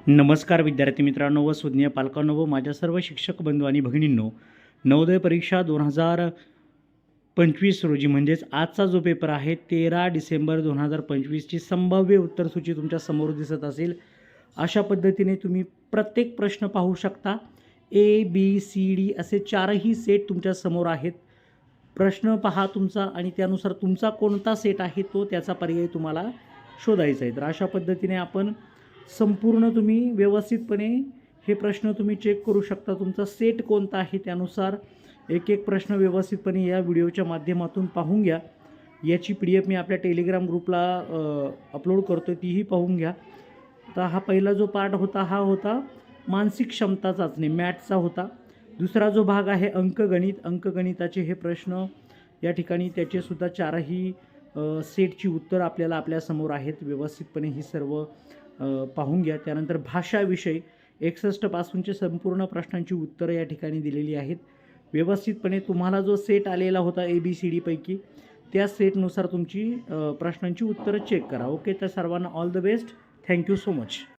नमस्कार विद्यार्थी मित्रांनो व सुज्ञ पालकांनो व माझ्या सर्व शिक्षक बंधू आणि भगिनींनो, नवोदय परीक्षा 2025 रोजी म्हणजेच आजचा जो पेपर आहे 13 डिसेंबर 2025ची संभाव्य उत्तरसूची तुमच्या समोर दिसत असेल. अशा पद्धतीने तुम्ही प्रत्येक प्रश्न पाहू शकता. ABCD असे चारही सेट तुमच्या समोर आहेत. प्रश्न पहा तुमचा आणि त्यानुसार तुमचा कोणता सेट आहे तो त्याचा पर्याय तुम्हाला शोधायचा आहे. तर अशा पद्धतीने आपण संपूर्ण तुम्ही व्यवस्थितपणे हे प्रश्न तुम्ही चेक करू शकता. तुमचा सेट कोणता आहे त्यानुसार एक एक प्रश्न व्यवस्थितपणे या व्हिडिओच्या माध्यमातून पाहून घ्या. याची PDF मी आपल्या टेलिग्राम ग्रुपला अपलोड करतो, तीही पाहून घ्या. तर हा पहिला जो पार्ट होता हा होता मानसिक क्षमता चाचणी, मॅथ्सचा होता. दुसरा जो भाग आहे अंकगणिताचे हे प्रश्न या ठिकाणी त्याचेसुद्धा चारही सेटची उत्तरं आपल्यासमोर आहेत. व्यवस्थितपणे ही सर्व पाहून घ्या. त्यानंतर भाषा विषय 61 पासूनचे संपूर्ण प्रश्नांची उत्तरं या ठिकाणी दिलेली आहेत. व्यवस्थितपणे तुम्हाला जो सेट आलेला होता ABCD पैकी त्या सेटनुसार तुमची प्रश्नांची उत्तरं चेक करा. ओके, तर सर्वांना all the best. Thank you so much.